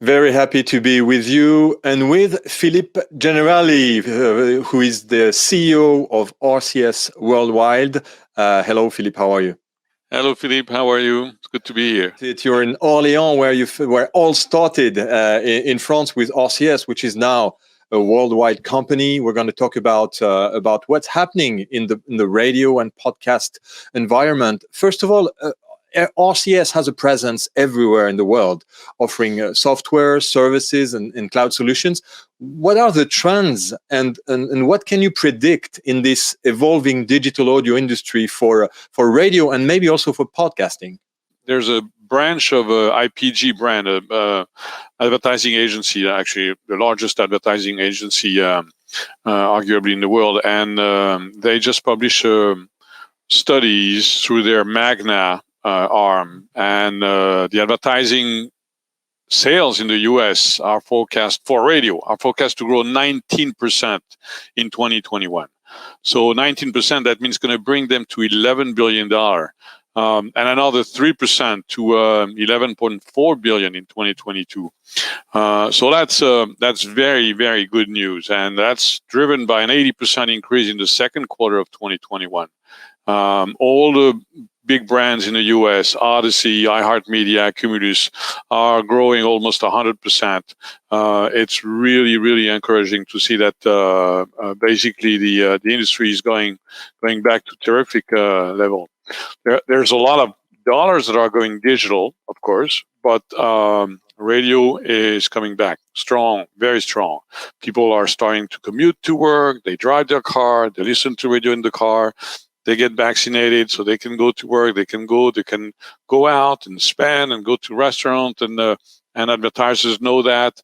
Very happy to be with you and with Philippe Generali, who is the CEO of RCS Worldwide. Hello, Philippe. How are you? Hello, Philippe. How are you? It's good to be here. You're in Orléans, where all started in France with RCS, which is now a worldwide company. We're going to talk about what's happening in the radio and podcast environment. First of all, RCS has a presence everywhere in the world, offering software, services, and cloud solutions. What are the trends and what can you predict in this evolving digital audio industry for radio and maybe also for podcasting? There's a branch of IPG brand, advertising agency, actually the largest advertising agency, arguably in the world, and they just publish studies through their Magna arm, and the advertising sales in the US are forecast for radio are forecast to grow 19% in 2021. So 19%, that means going to bring them to $11 billion. And another 3% to 11.4 billion in 2022. So that's very, very good news, and that's driven by an 80% increase in the second quarter of 2021. All the big brands in the U.S., Odyssey, iHeartMedia, Cumulus, are growing almost 100%. It's really, really encouraging to see that basically the industry is going back to terrific level. There's a lot of dollars that are going digital, of course, but radio is coming back strong, very strong. People are starting to commute to work. They drive their car. They listen to radio in the car. They get vaccinated so they can go to work. They can go out and spend and go to restaurants, and advertisers know that.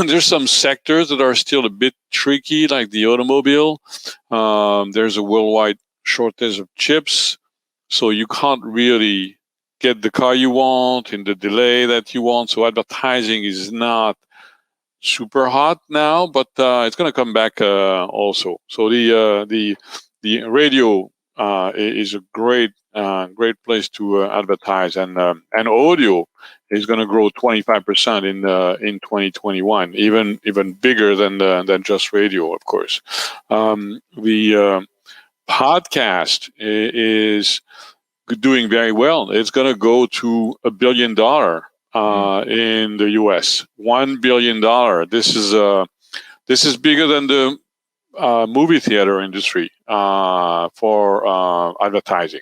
There's some sectors that are still a bit tricky, like the automobile. There's a worldwide shortage of chips, so you can't really get the car you want in the delay that you want. So advertising is not super hot now, but it's going to come back also. So the radio is a great place to advertise, and audio is going to grow 25% in 2021, even bigger than just radio, of course. The podcast is doing very well. It's going to go to $1 billion in the US. $1 billion. This is bigger than the movie theater industry for advertising,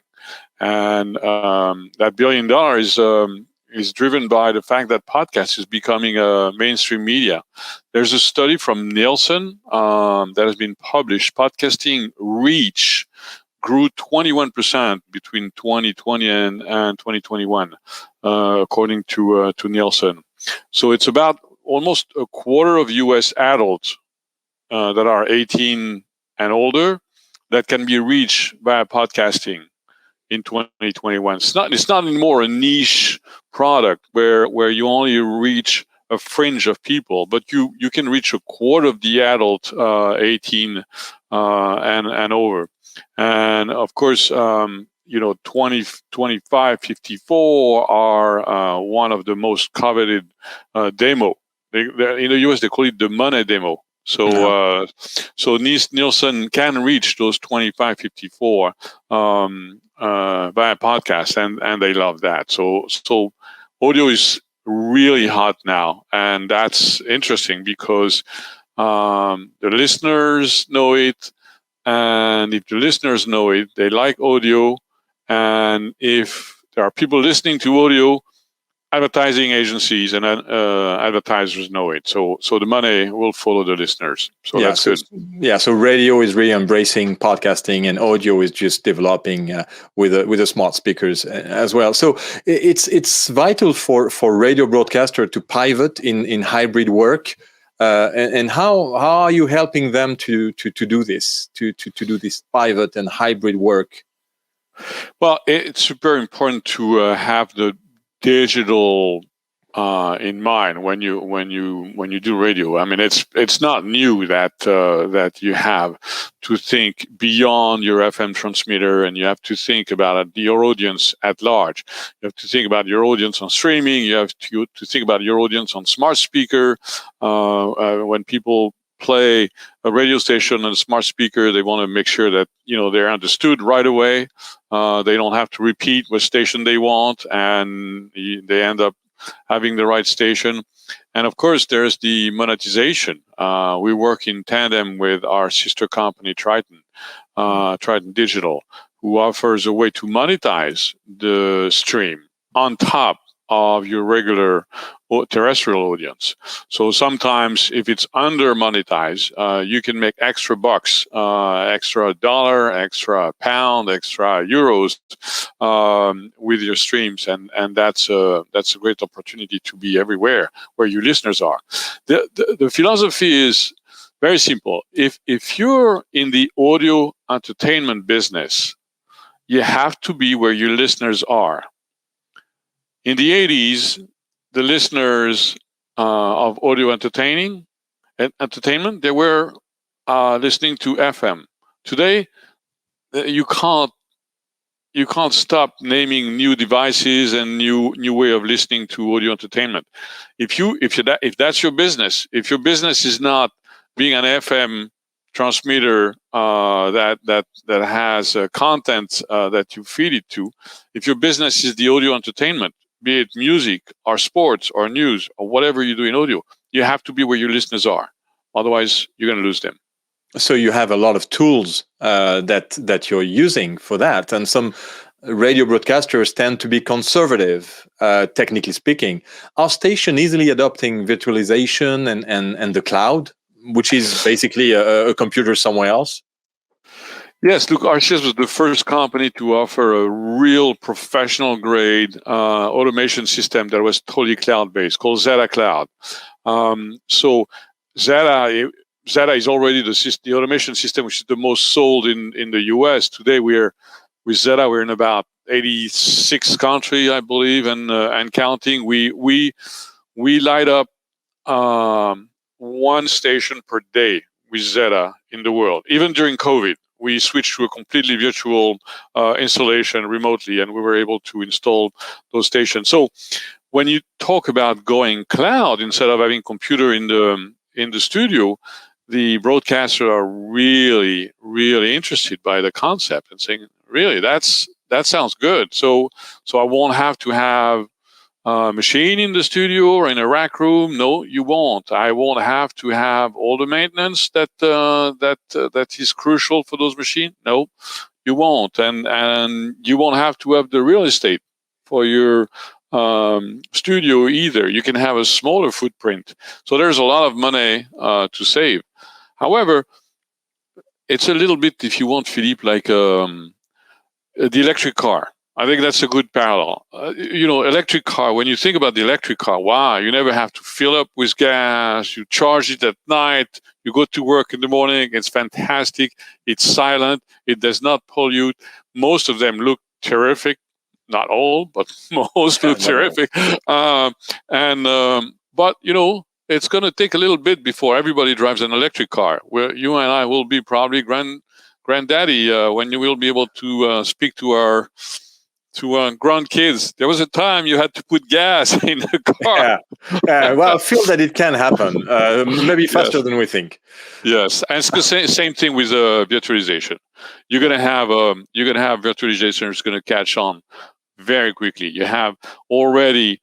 and that $1 billion is driven by the fact that podcast is becoming a mainstream media. There's a study from Nielsen that has been published. Podcasting reach grew 21% between 2020 and 2021, according to Nielsen. So it's about almost a quarter of U.S. adults that are 18 and older that can be reached via podcasting in 2021. It's not anymore a niche product where you only reach a fringe of people, but you can reach a quarter of the adult 18 and over. And of course, 20, 25, 54 are one of the most coveted demo. In the US, they call it the money demo. So, so Nielsen can reach those 25, 54 via podcast, and they love that. So audio is really hot now, and that's interesting because the listeners know it, and if the listeners know it, they like audio, and if there are people listening to audio, advertising agencies and advertisers know it. So the money will follow the listeners. So that's good. Yeah. So radio is really embracing podcasting, and audio is just developing with the smart speakers as well. So it's vital for radio broadcaster to pivot in hybrid work. And how are you helping them to do this, to do this pivot and hybrid work? Well, it's super important to have the digital in mind when you do radio. I mean, it's not new that you have to think beyond your FM transmitter, and you have to think about your audience at large. You have to think about your audience on streaming. You have to think about your audience on smart speaker. When people play a radio station on a smart speaker, they want to make sure that they're understood right away. They don't have to repeat what station they want, and they end up having the right station. And of course, there's the monetization. We work in tandem with our sister company, Triton Digital, who offers a way to monetize the stream on top of your regular terrestrial audience. So sometimes if it's under monetized, you can make extra bucks, extra dollar, extra pound, extra euros with your streams, and that's a great opportunity to be everywhere where your listeners are. The philosophy is very simple. If you're in the audio entertainment business, you have to be where your listeners are. In the 80s, the listeners of audio entertainment, they were listening to FM. Today, you can't stop naming new devices and new way of listening to audio entertainment. If that's your business, if your business is not being an FM transmitter that has content that you feed it to, if your business is the audio entertainment, be it music or sports or news or whatever you do in audio, you have to be where your listeners are. Otherwise, you're going to lose them. So you have a lot of tools that you're using for that. And some radio broadcasters tend to be conservative, technically speaking. Are stations easily adopting virtualization and the cloud, which is basically a computer somewhere else? Yes, look, RCS was the first company to offer a real professional-grade automation system that was totally cloud-based, called Zeta Cloud. So Zeta is already the automation system which is the most sold in the US. Today, with Zeta, we're in about 86 countries, I believe, and counting. We light up one station per day with Zeta in the world. Even during COVID, we switched to a completely virtual installation remotely, and we were able to install those stations. So when you talk about going cloud instead of having computer in the studio, the broadcasters are really, really interested by the concept and saying, really, that sounds good. So I won't have to have a machine in the studio or in a rack room. No, you won't. I won't have to have all the maintenance that is crucial for those machines. No, you won't. And you won't have to have the real estate for your studio either. You can have a smaller footprint. So there's a lot of money to save. However, it's a little bit, if you want, Philippe, like the electric car. I think that's a good parallel. Electric car, when you think about the electric car, wow, you never have to fill up with gas. You charge it at night. You go to work in the morning. It's fantastic. It's silent. It does not pollute. Most of them look terrific. Not all, but most look terrific. But, it's going to take a little bit before everybody drives an electric car, where you and I will be probably granddaddy when you will be able to speak to our grandkids. There was a time you had to put gas in the car. Yeah. Well, I feel that it can happen, maybe faster than we think. Yes, and it's the same thing with virtualization. You're gonna have virtualization is going to catch on very quickly. You have already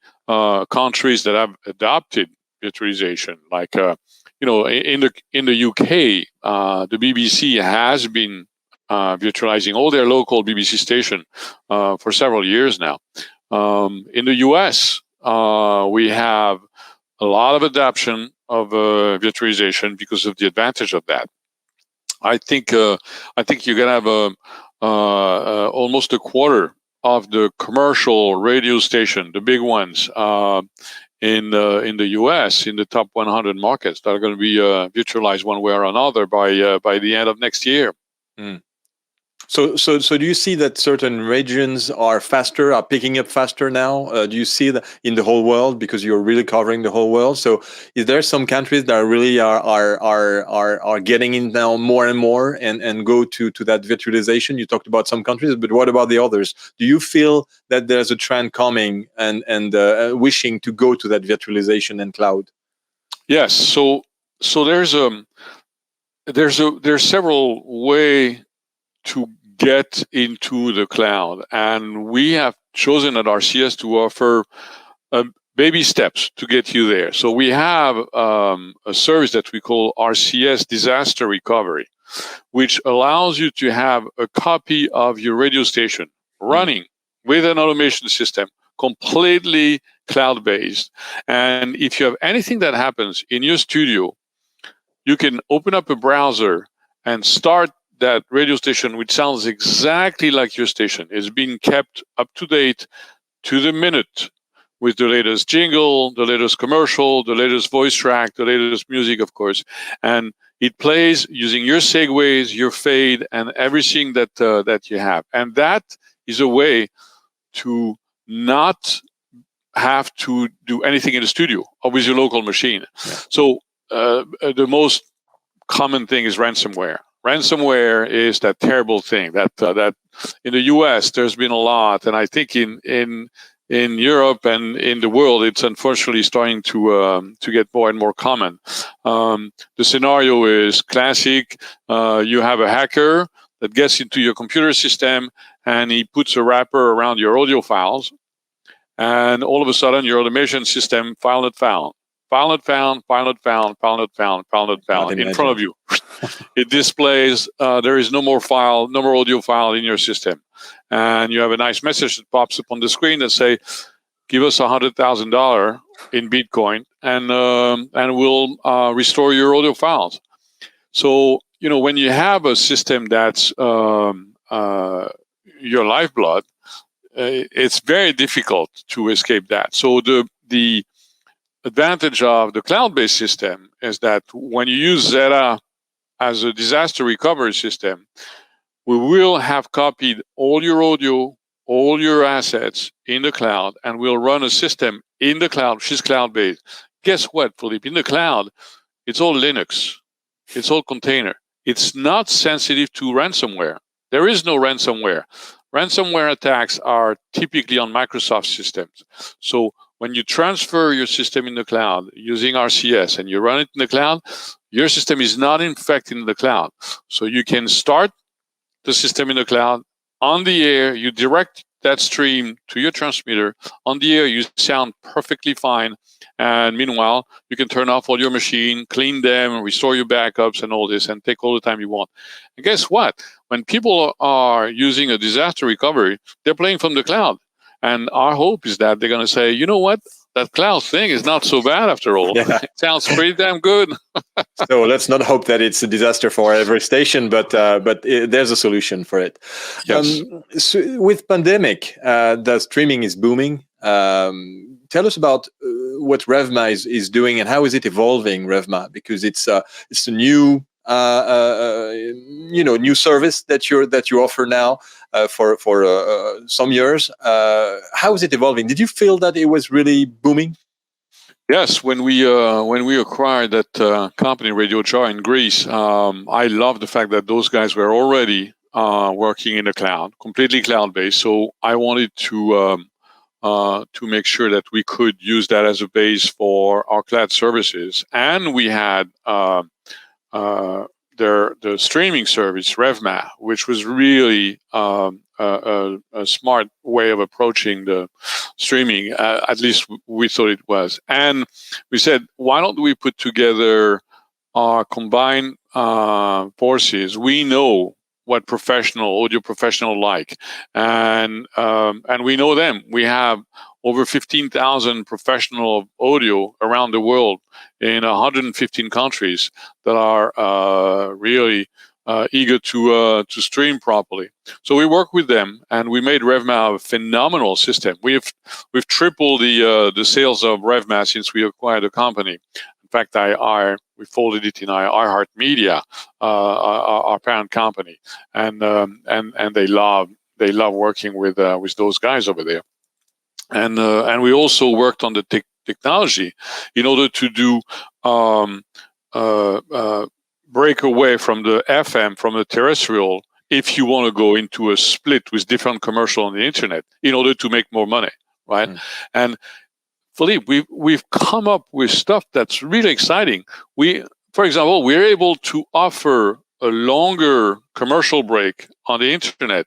countries that have adopted virtualization, like in the UK, the BBC has been virtualizing all their local BBC station for several years now. In the US, we have a lot of adoption of virtualization because of the advantage of that. I think you're gonna have almost a quarter of the commercial radio station, the big ones, in the US, in the top 100 markets, that are going to be virtualized one way or another by the end of next year. So do you see that certain regions are picking up faster now? Do you see that in the whole world, because you're really covering the whole world? So is there some countries that really are getting in now more and more and go to that virtualization? You talked about some countries, but what about the others? Do you feel that there's a trend coming and wishing to go to that virtualization and cloud? Yes. So there's several ways to get into the cloud, and we have chosen at RCS to offer baby steps to get you there. So we have a service that we call RCS Disaster Recovery, which allows you to have a copy of your radio station running with an automation system, completely cloud-based. And if you have anything that happens in your studio, you can open up a browser and start that radio station, which sounds exactly like your station. It's being kept up to date to the minute with the latest jingle, the latest commercial, the latest voice track, the latest music, of course. And it plays using your segues, your fade, and everything that you have. And that is a way to not have to do anything in the studio or with your local machine. Yeah. So the most common thing is ransomware. Ransomware is that terrible thing that in the US there's been a lot, and I think in Europe and in the world it's unfortunately starting to get more and more common. The scenario is classic. You have a hacker that gets into your computer system and he puts a wrapper around your audio files, and all of a sudden your automation system file not found in front of you. It displays there is no more audio file in your system, and you have a nice message that pops up on the screen that say, "Give us $100,000 in Bitcoin, and we'll restore your audio files." So when you have a system that's your lifeblood, it's very difficult to escape that. So the advantage of the cloud-based system is that when you use Zeta as a disaster recovery system, we will have copied all your audio, all your assets in the cloud, and we'll run a system in the cloud, which is cloud-based. Guess what, Philippe? In the cloud, it's all Linux. It's all container. It's not sensitive to ransomware. There is no ransomware. Ransomware attacks are typically on Microsoft systems. So when you transfer your system in the cloud using RCS and you run it in the cloud, your system is not infected in the cloud. So you can start the system in the cloud. On the air, you direct that stream to your transmitter. On the air, you sound perfectly fine. And meanwhile, you can turn off all your machine, clean them, restore your backups and all this, and take all the time you want. And guess what? When people are using a disaster recovery, they're playing from the cloud. And our hope is that they're going to say, you know what? That cloud thing is not so bad after all. Yeah. It sounds pretty damn good. So let's not hope that it's a disaster for every station, but there's a solution for it. Yes. So with pandemic, the streaming is booming. Tell us about what Revma is doing and how is it evolving, Revma? Because it's a new new service that you offer now for some years. How is it evolving? Did you feel that it was really booming? Yes, when we acquired that company, Radio Jar in Greece, I love the fact that those guys were already working in the cloud, completely cloud-based. So I wanted to make sure that we could use that as a base for our cloud services, and we had the streaming service Revma, which was really a smart way of approaching the streaming. At least we thought it was, and we said, why don't we put together our combined forces? We know what audio professional like, and we know them. We have over 15,000 professional of audio around the world in 115 countries that are really eager to stream properly. So we work with them, and we made Revma a phenomenal system. We've tripled the sales of Revma since we acquired the company. In fact, we folded it in our Media, our parent company, and they love working with those guys over there. And we also worked on the technology in order to do break away from the FM, from the terrestrial, if you want to go into a split with different commercial on the internet in order to make more money, right? And Philippe, we've come up with stuff that's really exciting. For example, we're able to offer a longer commercial break on the internet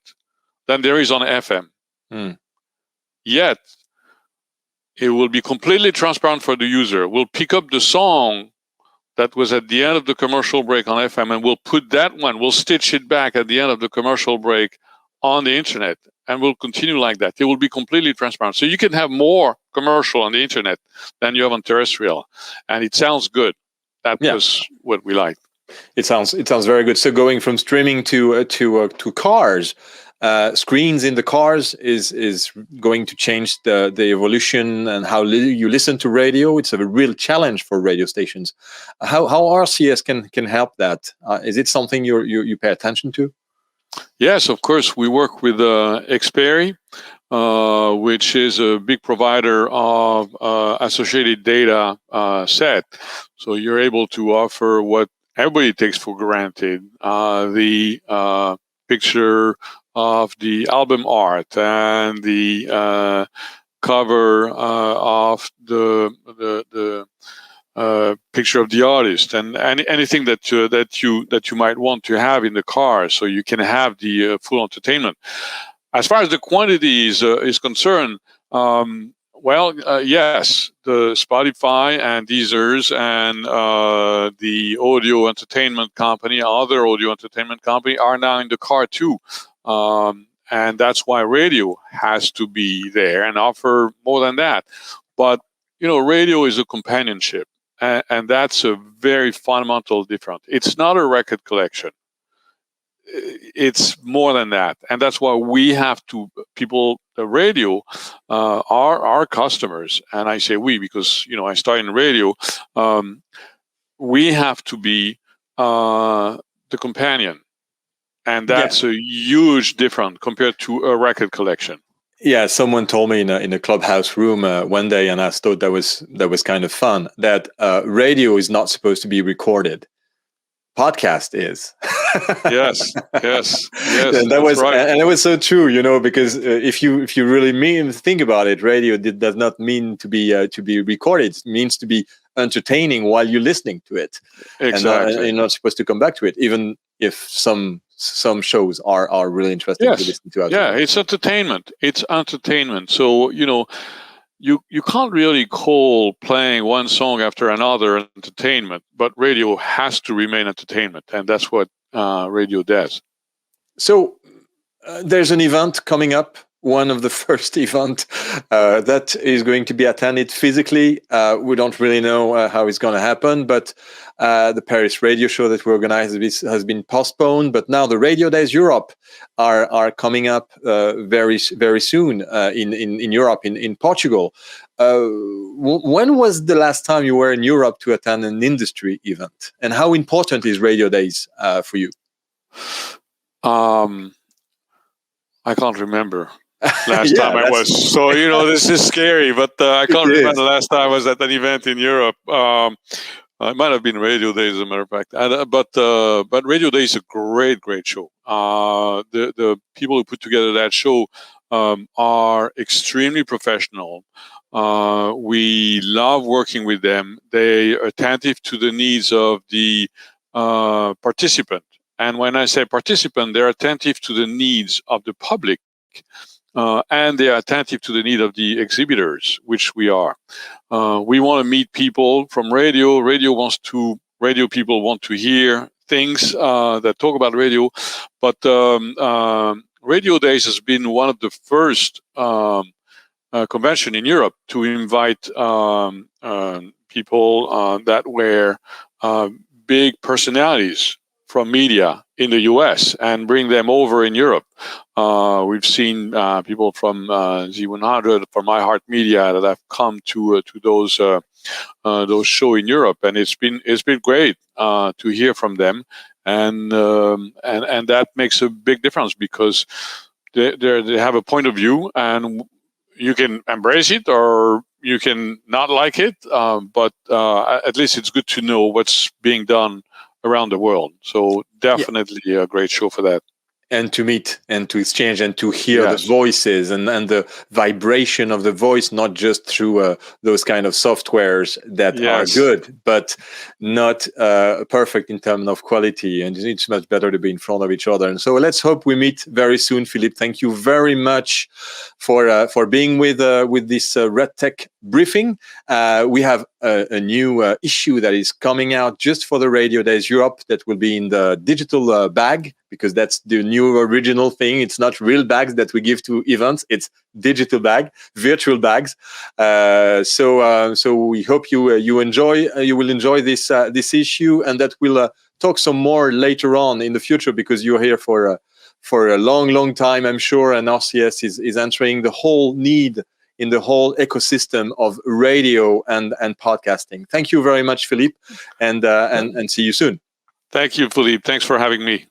than there is on FM. Yet, it will be completely transparent for the user. We'll pick up the song that was at the end of the commercial break on FM, and we'll put that one, we'll stitch it back at the end of the commercial break on the internet, and we'll continue like that. It will be completely transparent. So you can have more commercial on the internet than you have on terrestrial, and it sounds good. That was what we liked. It sounds very good. So going from streaming to cars, screens in the cars is going to change the evolution and how you listen to radio. It's a real challenge for radio stations. How RCS can help that? Is it something you pay attention to? Yes, of course. We work with Xperi, which is a big provider of associated data set. So you're able to offer what everybody takes for granted, the picture of the album art and the cover of the picture of the artist, and anything that you might want to have in the car, so you can have the full entertainment. As far as the quantity is concerned, yes, the Spotify and Deezers and the audio entertainment company, other audio entertainment company, are now in the car too. And that's why radio has to be there and offer more than that. But, radio is a companionship, and that's a very fundamental difference. It's not a record collection. It's more than that. And that's why we have to, the radio are our customers. And I say we because, I started in radio. We have to be the companion. And that's a huge difference compared to a record collection. Yeah, someone told me in a clubhouse room one day, and I thought that was kind of fun, that radio is not supposed to be recorded. Podcast is. yes. And that was right. And it was so true, because if you really think about it, radio does not mean to be recorded. It means to be entertaining while you're listening to it. Exactly. And you're not supposed to come back to it, even if some shows are really interesting to listen to. Yeah, it's entertainment. So, you can't really call playing one song after another entertainment, but radio has to remain entertainment, and that's what radio does. So there's an event coming up, one of the first event that is going to be attended physically. We don't really know how it's going to happen, but the Paris radio show that we organized has been postponed. But now the Radio Days Europe are coming up very, very soon in Europe, in Portugal. When was the last time you were in Europe to attend an industry event? And how important is Radio Days for you? I can't remember. Last time I was. So, this is scary, but I can't remember the last time I was at an event in Europe. It might have been Radio Days, as a matter of fact. But Radio Days is a great, great show. The people who put together that show are extremely professional. We love working with them. They are attentive to the needs of the participant. And when I say participant, they're attentive to the needs of the public. And they are attentive to the need of the exhibitors, which we are. We want to meet people from radio. Radio people want to hear things that talk about radio. But Radio Days has been one of the first convention in Europe to invite people that were big personalities from media in the US and bring them over in Europe. We've seen people from Z100, from iHeart Media that have come to those those shows in Europe, and it's been great to hear from them, and that makes a big difference because they have a point of view, and you can embrace it or you can not like it, but at least it's good to know what's being done around the world. So definitely a great show for that. And to meet and to exchange and to hear the voices and the vibration of the voice, not just through those kind of softwares that are good, but not perfect in terms of quality. And it's much better to be in front of each other. And so let's hope we meet very soon, Philippe. Thank you very much for being with this RedTech briefing. We have a new issue that is coming out just for the Radio Days Europe that will be in the digital bag, because that's the new original thing. It's not real bags that we give to events. It's digital bag, virtual bags. So we hope you will enjoy this issue, and that we'll talk some more later on in the future, because you're here for a long time, I'm sure, and RCS is answering the whole need in the whole ecosystem of radio and podcasting. Thank you very much, Philippe, and see you soon. Thank you, Philippe. Thanks for having me.